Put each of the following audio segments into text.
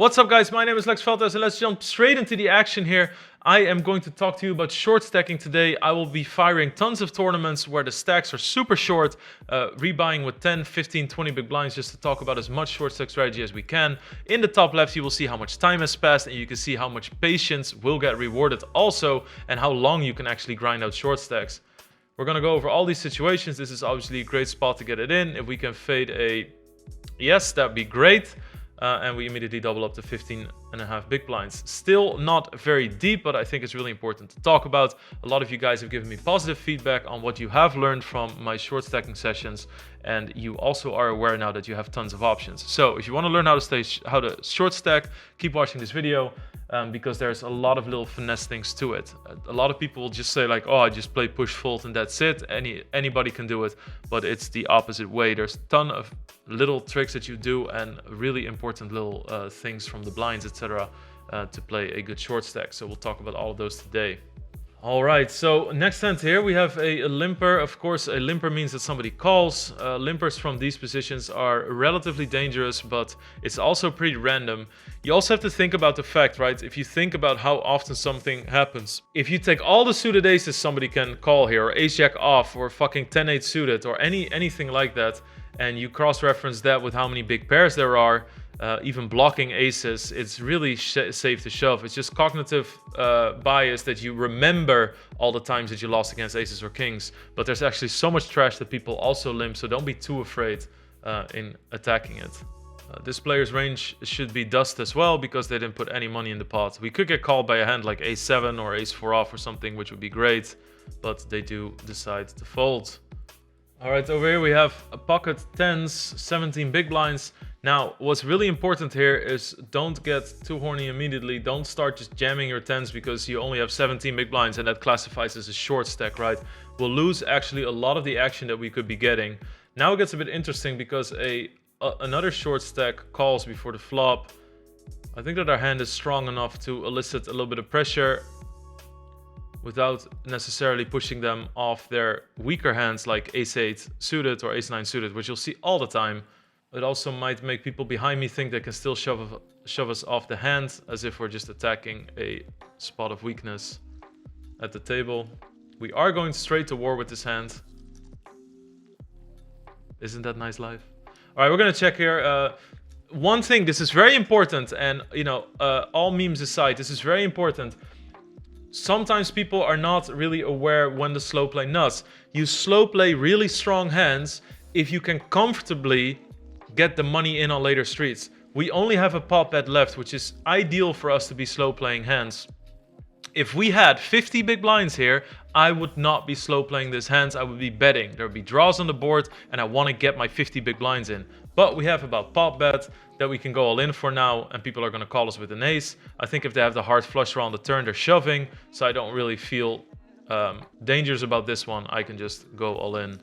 What's up, guys? My name is Lex Veldhuis, and let's jump straight into the action here. I am going to talk to you about short stacking today. I will be firing tons of tournaments where the stacks are super short, rebuying with 10, 15, 20 big blinds just to talk about as much short stack strategy as we can. In the top left, you will see how much time has passed, and you can see how much patience will get rewarded also, and how long you can actually grind out short stacks. We're going to go over all these situations. This is obviously a great spot to get it in. If we can fade a yes, that'd be great. And we immediately double up to 15.5 big blinds. Still not very deep, but I think it's really important to talk about. A lot of you guys have given me positive feedback on what you have learned from my short stacking sessions, and you also are aware now that you have tons of options. So if you want to learn how to short stack, keep watching this video, because there's a lot of little finesse things to it. A lot of people will just say like, oh, I just play push fold and that's it. Anybody can do it, but it's the opposite way. There's a ton of little tricks that you do and really important little things from the blinds, etc., to play a good short stack. So we'll talk about all of those today. All right, so next hand here we have a limper. Of course, a limper means that somebody calls. Limpers from these positions are relatively dangerous, but it's also pretty random. You also have to think about the fact, right? If you think about how often something happens. If you take all the suited aces somebody can call here, or ace-jack off, or fucking 10-8 suited, or anything like that, and you cross-reference that with how many big pairs there are, even blocking aces, it's really safe to shove. It's just cognitive bias that you remember all the times that you lost against aces or kings. But there's actually so much trash that people also limp, so don't be too afraid in attacking it. This player's range should be dust as well because they didn't put any money in the pot. We could get called by a hand like ace-7 or ace-4 off or something, which would be great, but they do decide to fold. All right, over here we have a pocket tens, 17 big blinds. Now, what's really important here is don't get too horny immediately. Don't start just jamming your tens because you only have 17 big blinds and that classifies as a short stack, right? We'll lose actually a lot of the action that we could be getting. Now it gets a bit interesting because another short stack calls before the flop. I think that our hand is strong enough to elicit a little bit of pressure without necessarily pushing them off their weaker hands like ace-8 suited or ace-9 suited, which you'll see all the time. It also might make people behind me think they can still shove us off the hand as if we're just attacking a spot of weakness at the table. We are going straight to war with this hand. Isn't that nice life? All right, we're going to check here. One thing, this is very important, and you know, all memes aside, this is very important. Sometimes people are not really aware when to slow play nuts. You slow play really strong hands if you can comfortably get the money in on later streets. We only have a pot bet left, which is ideal for us to be slow playing hands. If we had 50 big blinds here, I would not be slow playing these hands. I would be betting. There would be draws on the board and I want to get my 50 big blinds in. But we have about pot bet that we can go all in for now, and people are going to call us with an ace. I think if they have the hard flush draw on the turn, they're shoving, so I don't really feel dangerous about this one. I can just go all in.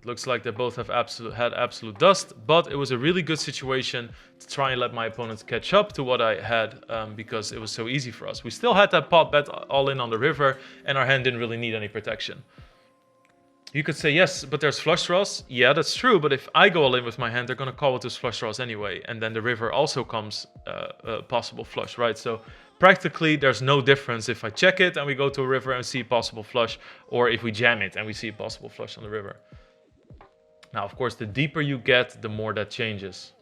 Looks like they both have had absolute dust, but it was a really good situation to try and let my opponents catch up to what I had because it was so easy for us. We still had that pot bet all in on the river, and our hand didn't really need any protection. You could say, yes, but there's flush draws. Yeah, that's true, but if I go all in with my hand, they're going to call with those flush draws anyway, and then the river also comes a possible flush, right? So practically, there's no difference if I check it and we go to a river and see a possible flush, or if we jam it and we see a possible flush on the river. Now, of course, the deeper you get, the more that changes.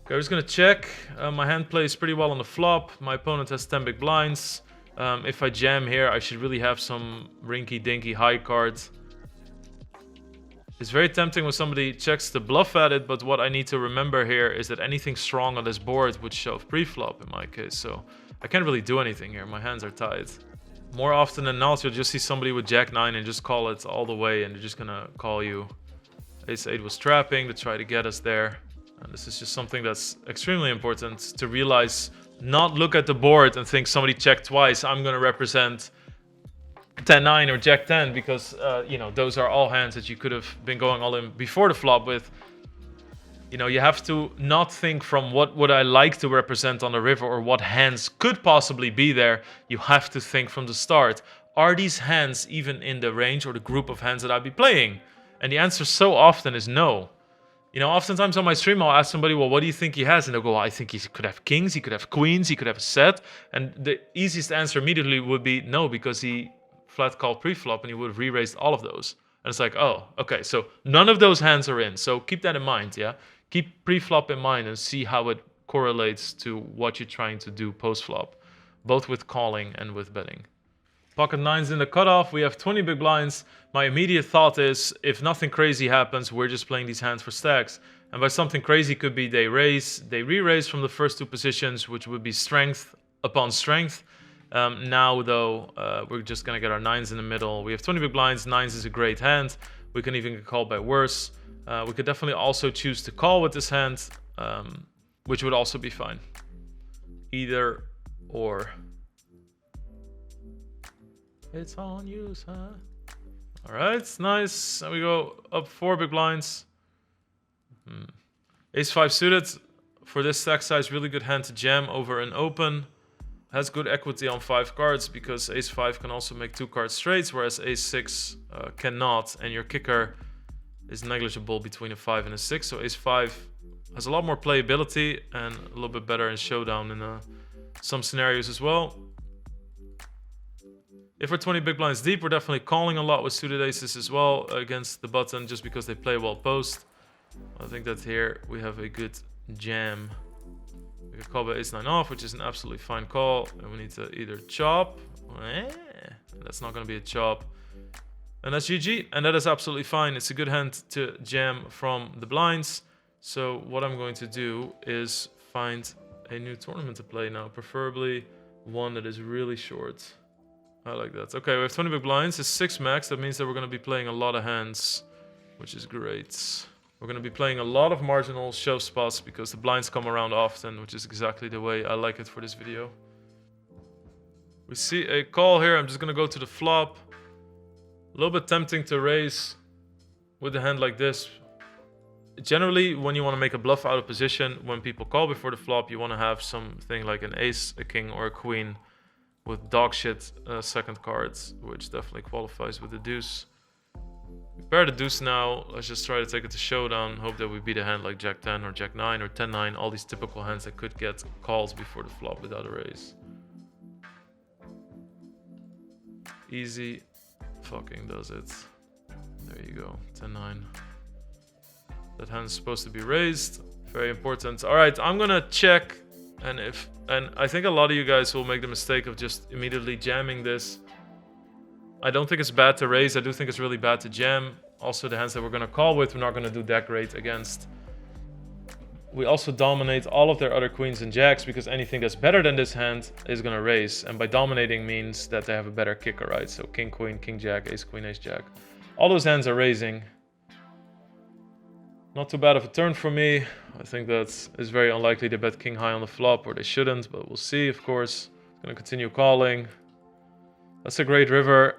Okay, I'm just going to check. My hand plays pretty well on the flop. My opponent has 10 big blinds. If I jam here, I should really have some rinky-dinky high cards. It's very tempting when somebody checks the bluff at it, but what I need to remember here is that anything strong on this board would shove pre-flop in my case, so I can't really do anything here. My hands are tied. More often than not, you'll just see somebody with Jack-9 and just call it all the way, and they're just going to call you. Ace-8 was trapping to try to get us there. And this is just something that's extremely important to realize. Not look at the board and think somebody checked twice. I'm going to represent 10-9 or Jack-10 because, you know, those are all hands that you could have been going all in before the flop with. You know, you have to not think from what would I like to represent on the river or what hands could possibly be there. You have to think from the start. Are these hands even in the range or the group of hands that I'd be playing? And the answer so often is no. You know, oftentimes on my stream, I'll ask somebody, well, what do you think he has? And they'll go, well, I think he could have kings, he could have queens, he could have a set. And the easiest answer immediately would be no, because he flat called pre-flop and he would have re-raised all of those. And it's like, oh, okay, so none of those hands are in. So keep that in mind, yeah? Keep pre-flop in mind and see how it correlates to what you're trying to do post-flop, both with calling and with betting. Pocket nines in the cutoff, we have 20 big blinds. My immediate thought is, if nothing crazy happens, we're just playing these hands for stacks. And by something crazy could be they re-raise from the first two positions, which would be strength upon strength. Now though, we're just gonna get our nines in the middle. We have 20 big blinds, nines is a great hand. We can even get called by worse. We could definitely also choose to call with this hand, which would also be fine. Either or. It's on you, son. All right, nice. And we go up 4 big blinds. Ace-5 suited. For this stack size, really good hand to jam over an open. Has good equity on 5 cards because Ace-5 can also make 2 card straights, whereas Ace-6 cannot. And your kicker is negligible between a 5 and a 6. So Ace-5 has a lot more playability and a little bit better in showdown in some scenarios as well. If we're 20 big blinds deep, we're definitely calling a lot with suited aces as well against the button, just because they play well post. I think that here we have a good jam. We can call by ace-9 off, which is an absolutely fine call. And we need to either chop. That's not going to be a chop. And that's GG. And that is absolutely fine. It's a good hand to jam from the blinds. So what I'm going to do is find a new tournament to play now. Preferably one that is really short. I like that. Okay, we have 20 big blinds. It's 6 max. That means that we're going to be playing a lot of hands, which is great. We're going to be playing a lot of marginal shove spots because the blinds come around often, which is exactly the way I like it for this video. We see a call here. I'm just going to go to the flop. A little bit tempting to raise with a hand like this. Generally, when you want to make a bluff out of position, when people call before the flop, you want to have something like an ace, a king, or a queen with dog shit second cards, which definitely qualifies with the deuce. We pair the deuce now. Let's just try to take it to showdown. Hope that we beat a hand like Jack 10 or Jack 9 or 10 9. All these typical hands that could get calls before the flop without a raise. Easy fucking does it. There you go. 10 9. That hand's supposed to be raised. Very important. All right, I'm gonna check. And I think a lot of you guys will make the mistake of just immediately jamming this. I don't think it's bad to raise. I do think it's really bad to jam. Also, the hands that we're going to call with, we're not going to do that great against. We also dominate all of their other queens and jacks because anything that's better than this hand is going to raise. And by dominating means that they have a better kicker, right? So king, queen, king, jack, ace, queen, ace, jack. All those hands are raising. Not too bad of a turn for me. I think that is very unlikely to bet king high on the flop, or they shouldn't, but we'll see, of course. Gonna continue calling. That's a great river.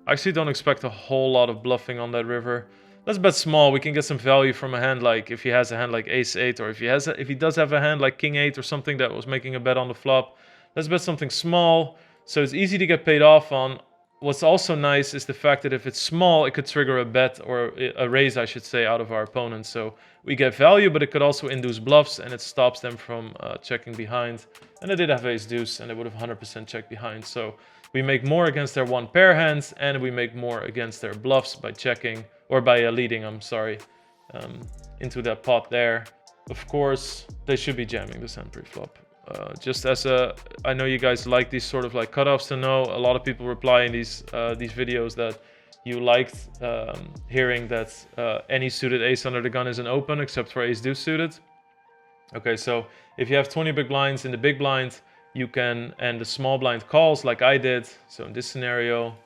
I actually don't expect a whole lot of bluffing on that river. Let's bet small. We can get some value from a hand like, if he has a hand like ace-8, or if he does have a hand like king-8 or something that was making a bet on the flop. Let's bet something small, so it's easy to get paid off on. What's also nice is the fact that if it's small, it could trigger a bet, or a raise, I should say, out of our opponent. So we get value, but it could also induce bluffs, and it stops them from checking behind. And they did have ace-deuce, and they would have 100% checked behind. So we make more against their one pair hands, and we make more against their bluffs by checking, or by leading, I'm sorry, into that pot there. Of course, they should be jamming this hand pre-flop. Just as I know you guys like these sort of like cutoffs to know. A lot of people reply in these videos that you liked hearing that any suited ace under the gun is an open except for ace deuce suited. Okay, so if you have 20 big blinds in the big blind, you can, and the small blind calls like I did. So in this scenario,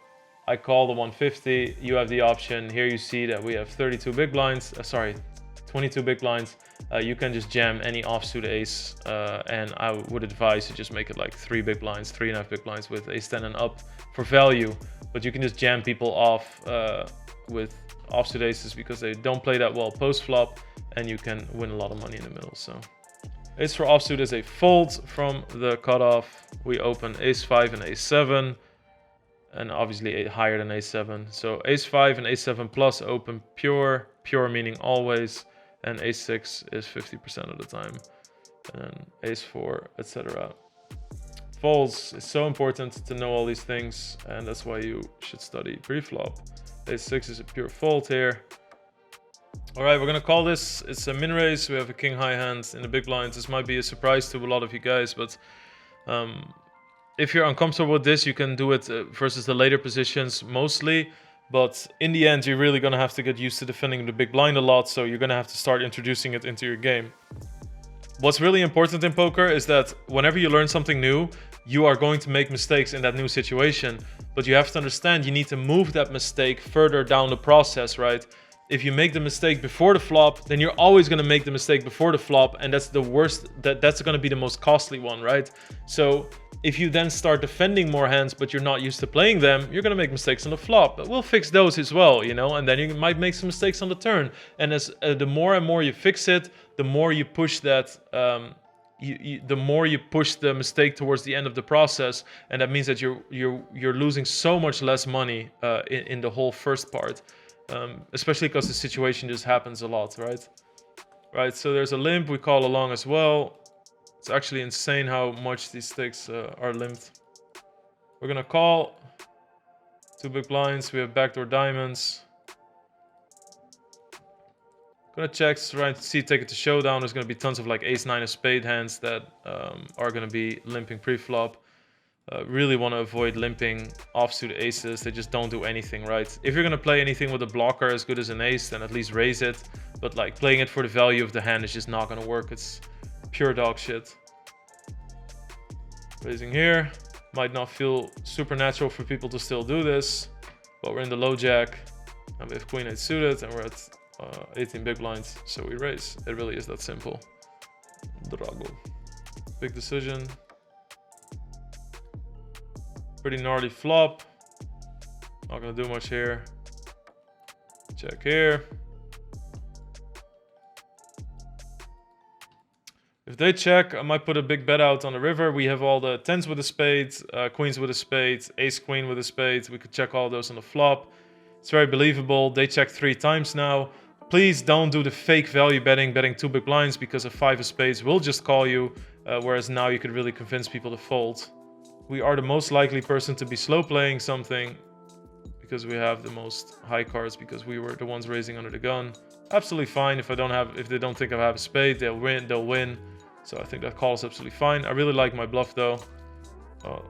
I call the 150. You have the option. Here you see that we have 32 big blinds. 22 big blinds. You can just jam any offsuit ace, and I would advise to just make it like 3 big blinds, 3.5 big blinds with ace 10 and up for value. But you can just jam people off with offsuit aces because they don't play that well post flop, and you can win a lot of money in the middle. So ace for offsuit is a fold from the cutoff. We open ace 5 and ace 7, and obviously higher than ace 7. So ace 5 and ace 7 plus open pure meaning always. and ace-6 is 50% of the time, and ace-4, etc. Folds is so important to know all these things, and that's why you should study pre-flop. Ace-6 is a pure fold here. All right, we're gonna call this. It's a min raise. We have a king high hand in the big blinds. This might be a surprise to a lot of you guys, but if you're uncomfortable with this, you can do it versus the later positions mostly. But in the end, you're really gonna have to get used to defending the big blind a lot, so you're gonna have to start introducing it into your game. What's really important in poker is that whenever you learn something new, you are going to make mistakes in that new situation. But you have to understand you need to move that mistake further down the process, right? If you make the mistake before the flop, then you're always going to make the mistake before the flop, and that's the worst, that's going to be the most costly one, right? So if you then start defending more hands but you're not used to playing them, you're going to make mistakes on the flop. But we'll fix those as well, you know, and then you might make some mistakes on the turn. And as the more and more you fix it, the more you push that the more you push the mistake towards the end of the process, and that means that you're losing so much less money in the whole first part. Especially because the situation just happens a lot, right? Right, so there's a limp we call along as well. It's actually insane how much these stakes are limped. We're gonna call 2 big blinds. We have backdoor diamonds. Gonna check, trying to see, take it to showdown. There's gonna be tons of like ace-9 of spade hands that are gonna be limping pre-flop. Really want to avoid limping offsuit aces. They just don't do anything, right? If you're going to play anything with a blocker as good as an ace, then at least raise it. But like playing it for the value of the hand is just not going to work. It's pure dog shit. Raising here. Might not feel supernatural for people to still do this, but we're in the low jack and we have queen 8 suited and we're at 18 big blinds, so we raise. It really is that simple. Drago. Big decision. Pretty gnarly flop. Not gonna do much here. Check here. If they check, I might put a big bet out on the river. We have all the 10s with a spade, queens with a spade, ace queen with a spade. We could check all those on the flop. It's very believable. They checked 3 times now. Please don't do the fake value betting 2 big blinds, because a 5 of spades will just call you, whereas now you could really convince people to fold. We are the most likely person to be slow playing something because we have the most high cards, because we were the ones raising under the gun. Absolutely fine. If they don't think I have a spade, they'll win. So I think that call is absolutely fine. I really like my bluff though.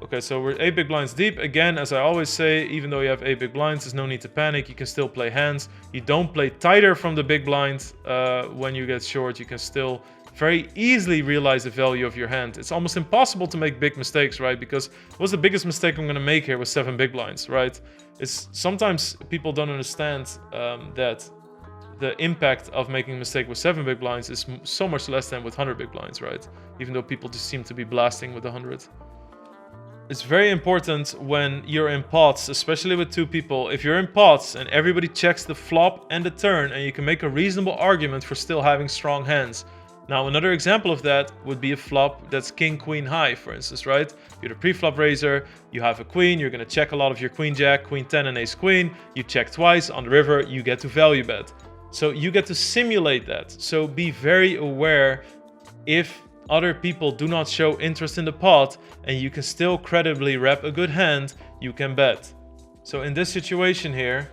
Okay, so we're 8 big blinds deep. Again, as I always say, even though you have 8 big blinds, there's no need to panic. You can still play hands. You don't play tighter from the big blind when you get short. You can still very easily realize the value of your hand. It's almost impossible to make big mistakes, right? Because what's the biggest mistake I'm going to make here with 7 big blinds, right? It's sometimes people don't understand that the impact of making a mistake with 7 big blinds is so much less than with 100 big blinds, right? Even though people just seem to be blasting with 100. It's very important when you're in pots, especially with 2 people. If you're in pots and everybody checks the flop and the turn, and you can make a reasonable argument for still having strong hands. Now, another example of that would be a flop that's king, queen high, for instance, right? You're the pre-flop raiser, you have a queen, you're going to check a lot of your queen jack, queen 10 and ace queen. You check twice on the river, you get to value bet. So you get to simulate that. So be very aware if other people do not show interest in the pot and you can still credibly rep a good hand, you can bet. So in this situation here,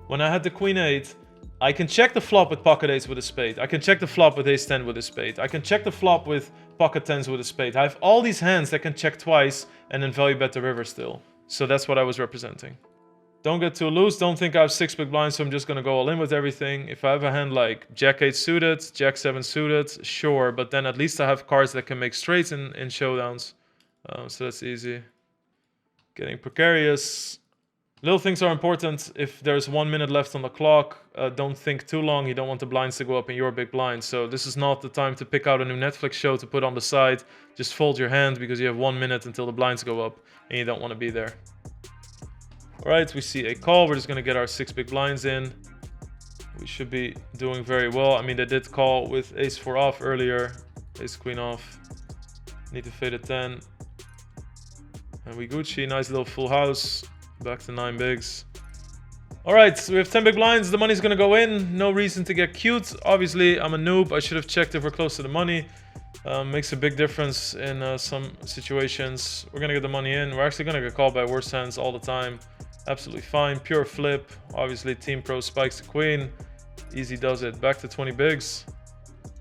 when I had the queen 8, I can check the flop with pocket 8s with a spade. I can check the flop with ace 10 with a spade. I can check the flop with pocket 10s with a spade. I have all these hands that can check twice and then value bet the river still. So that's what I was representing. Don't get too loose. Don't think I have 6 big blinds, so I'm just going to go all in with everything. If I have a hand like jack 8 suited, jack 7 suited, sure. But then at least I have cards that can make straights in showdowns. So that's easy. Getting precarious. Little things are important. If there's 1 minute left on the clock, don't think too long. You don't want the blinds to go up in your big blind. So this is not the time to pick out a new Netflix show to put on the side. Just fold your hand because you have 1 minute until the blinds go up and you don't want to be there. All right, we see a call. We're just going to get our 6 big blinds in. We should be doing very well. I mean, they did call with ace 4 off earlier. Ace queen off. Need to fade a 10. And we Gucci. Nice little full house. Back to 9 bigs. All right, so we have 10 big blinds. The money's gonna go in. No reason to get cute. Obviously, I'm a noob. I should have checked if we're close to the money. Makes a big difference in some situations. We're gonna get the money in. We're actually gonna get called by worse hands all the time. Absolutely fine. Pure flip. Obviously, Team Pro spikes the queen. Easy does it. Back to 20 bigs.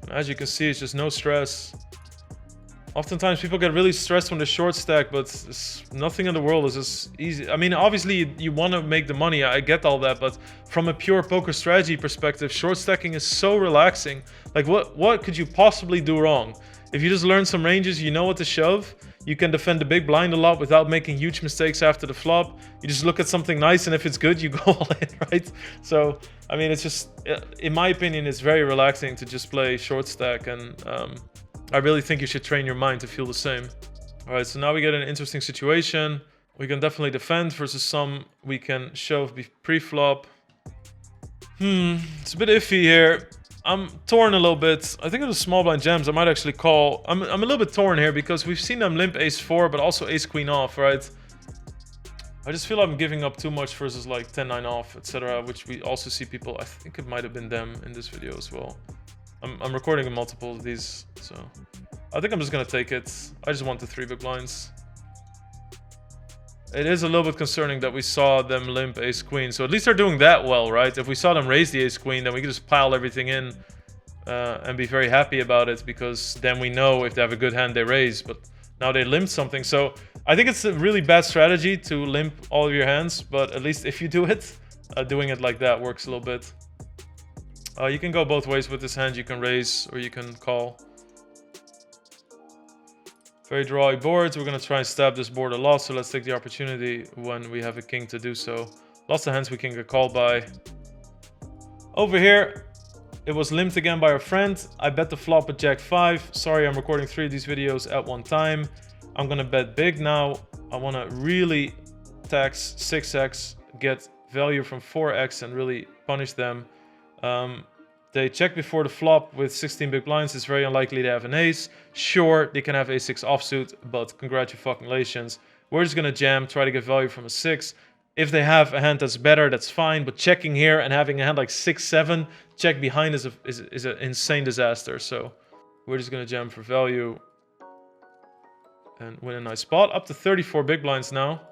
And as you can see, it's just no stress. Oftentimes people get really stressed when they short stack, but nothing in the world is as easy. I mean, obviously you want to make the money, I get all that, but from a pure poker strategy perspective, short stacking is so relaxing. Like what could you possibly do wrong? If you just learn some ranges, you know what to shove, you can defend the big blind a lot without making huge mistakes after the flop. You just look at something nice, and if it's good, you go all in, right? So, I mean, it's just, in my opinion, it's very relaxing to just play short stack, and I really think you should train your mind to feel the same. All right, so now we get an interesting situation. We can definitely defend versus some we can shove pre-flop. It's a bit iffy here. I'm torn a little bit. I think it was small blind jams. I might actually call. I'm a little bit torn here because we've seen them limp ace-4, but also ace-queen off, right? I just feel I'm giving up too much versus like 10-9 off, etc., which we also see people. I think it might have been them in this video as well. I'm recording multiple of these, so I think I'm just gonna take it. I just want the 3 big blinds. It is a little bit concerning that we saw them limp ace-queen, so at least they're doing that well, right? If we saw them raise the ace-queen, then we could just pile everything in and be very happy about it, because then we know if they have a good hand they raise, but now they limped something. So I think it's a really bad strategy to limp all of your hands, but at least if you do it, doing it like that works a little bit. You can go both ways with this hand. You can raise or you can call. Very drawy boards. We're going to try and stab this board a lot, so let's take the opportunity when we have a king to do so. Lots of hands we can get called by. Over here, it was limped again by our friend. I bet the flop at Jack 5. Sorry, I'm recording 3 of these videos at one time. I'm going to bet big now. I want to really tax 6x, get value from 4x, and really punish them. They check before the flop with 16 big blinds. It's very unlikely they have an ace. Sure, they can have a6 offsuit, but congratulations. We're just gonna jam, try to get value from a 6. If they have a hand that's better, that's fine. But checking here and having a hand like 6-7 check behind is an insane disaster. So we're just gonna jam for value and win a nice spot. Up to 34 big blinds now.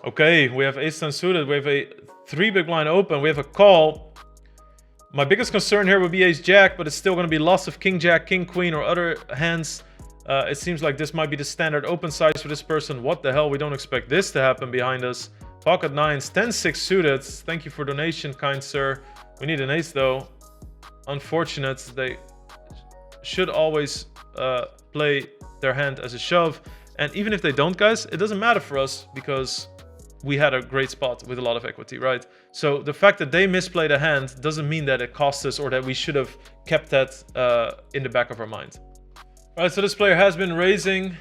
Okay, we have ace-10 suited. We have a 3 big blind open. We have a call. My biggest concern here would be ace-jack, but it's still going to be lots of king-jack, king-queen, or other hands. It seems like this might be the standard open size for this person. What the hell? We don't expect this to happen behind us. Pocket 9s, 10-6 suited. Thank you for donation, kind sir. We need an ace, though. Unfortunate. They should always play their hand as a shove. And even if they don't, guys, it doesn't matter for us because we had a great spot with a lot of equity, right? So the fact that they misplayed a hand doesn't mean that it cost us or that we should have kept that in the back of our mind. All right, so this player has been raising.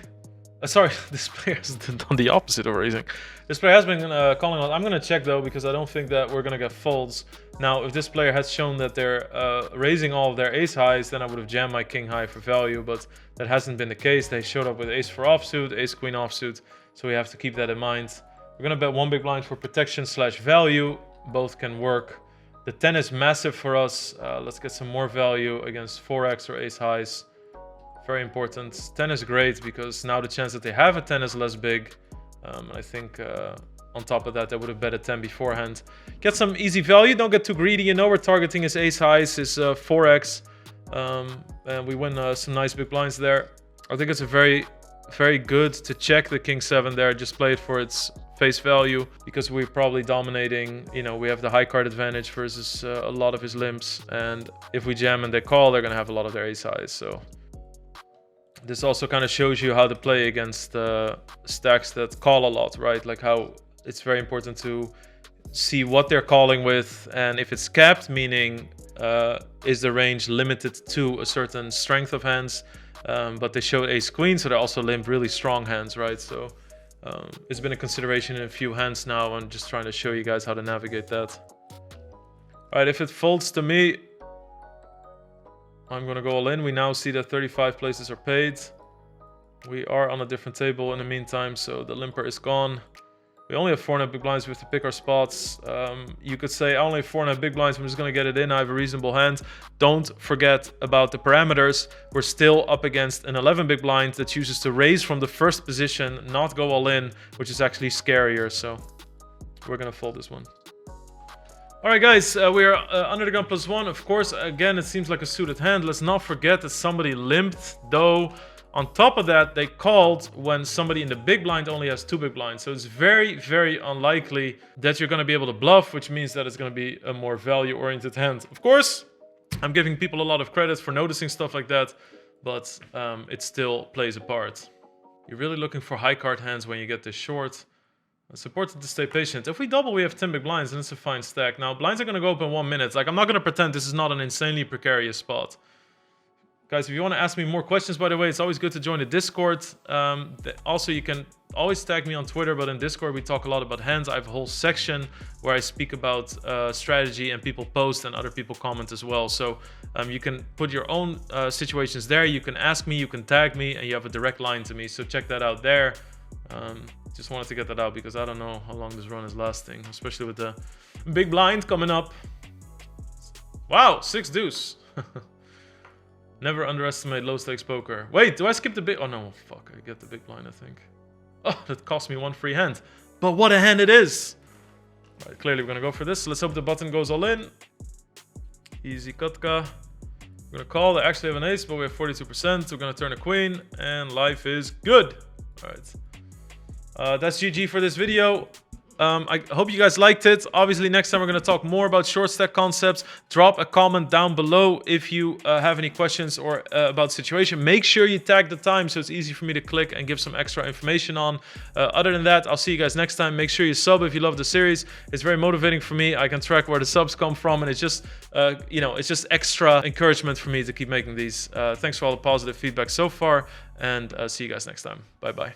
Sorry, this player has done the opposite of raising. This player has been calling out. I'm going to check, though, because I don't think that we're going to get folds. Now, if this player has shown that they're raising all of their ace highs, then I would have jammed my king high for value, but that hasn't been the case. They showed up with ace-4 offsuit, ace-queen offsuit, so we have to keep that in mind. We're going to bet 1 big blind for protection / value. Both can work. The 10 is massive for us. Let's get some more value against 4x or ace highs. Very important. 10 is great because now the chance that they have a 10 is less big. I think on top of that, they would have bet a 10 beforehand. Get some easy value. Don't get too greedy. You know we're targeting his ace highs, his 4x. And we win some nice big blinds there. I think it's a very good to check the king 7 there. Just play it for its face value because we're probably dominating. You know, we have the high card advantage versus a lot of his limps. And if we jam and they call, they're going to have a lot of their ace highs. So this also kind of shows you how to play against stacks that call a lot, right? Like how it's very important to see what they're calling with. And if it's capped, meaning is the range limited to a certain strength of hands? But they showed ace queen, so they also limp really strong hands, right? So it's been a consideration in a few hands now. I'm just trying to show you guys how to navigate that. All right, if it folds to me, I'm gonna go all in. We now see that 35 places are paid. We are on a different table in the meantime, so the limper is gone. We only have 4.5 big blinds. We have to pick our spots. You could say, I only have 4.5 big blinds. I'm just going to get it in. I have a reasonable hand. Don't forget about the parameters. We're still up against an 11 big blind that chooses to raise from the first position, not go all in, which is actually scarier. So we're going to fold this one. All right, guys, we are under the gun +1. Of course, again, it seems like a suited hand. Let's not forget that somebody limped, though. On top of that, they called when somebody in the big blind only has 2 big blinds. So it's very, very unlikely that you're going to be able to bluff, which means that it's going to be a more value-oriented hand. Of course, I'm giving people a lot of credit for noticing stuff like that, but it still plays a part. You're really looking for high card hands when you get this short. It's important to stay patient. If we double, we have 10 big blinds, and it's a fine stack. Now, blinds are going to go up in 1 minute. Like, I'm not going to pretend this is not an insanely precarious spot. Guys, if you want to ask me more questions, by the way, it's always good to join the Discord. Also, you can always tag me on Twitter, but in Discord, we talk a lot about hands. I have a whole section where I speak about strategy, and people post and other people comment as well. So you can put your own situations there. You can ask me, you can tag me, and you have a direct line to me. So check that out there. Just wanted to get that out because I don't know how long this run is lasting, especially with the big blind coming up. Wow, 6 deuce. Never underestimate low stakes poker. Wait, do I skip the big? Oh no, fuck, I get the big blind, I think. Oh, that cost me 1 free hand. But what a hand it is. All right, clearly we're gonna go for this. So let's hope the button goes all in. Easy Kotka. We're gonna call. They actually have an ace, but we have 42%. We're gonna turn a queen, and life is good. All right. That's GG for this video. I hope you guys liked it. Obviously, next time we're going to talk more about short stack concepts. Drop a comment down below if you have any questions or about the situation. Make sure you tag the time so it's easy for me to click and give some extra information on. Other than that, I'll see you guys next time. Make sure you sub if you love the series. It's very motivating for me. I can track where the subs come from, and it's just, it's just extra encouragement for me to keep making these. Thanks for all the positive feedback so far, and see you guys next time. Bye-bye.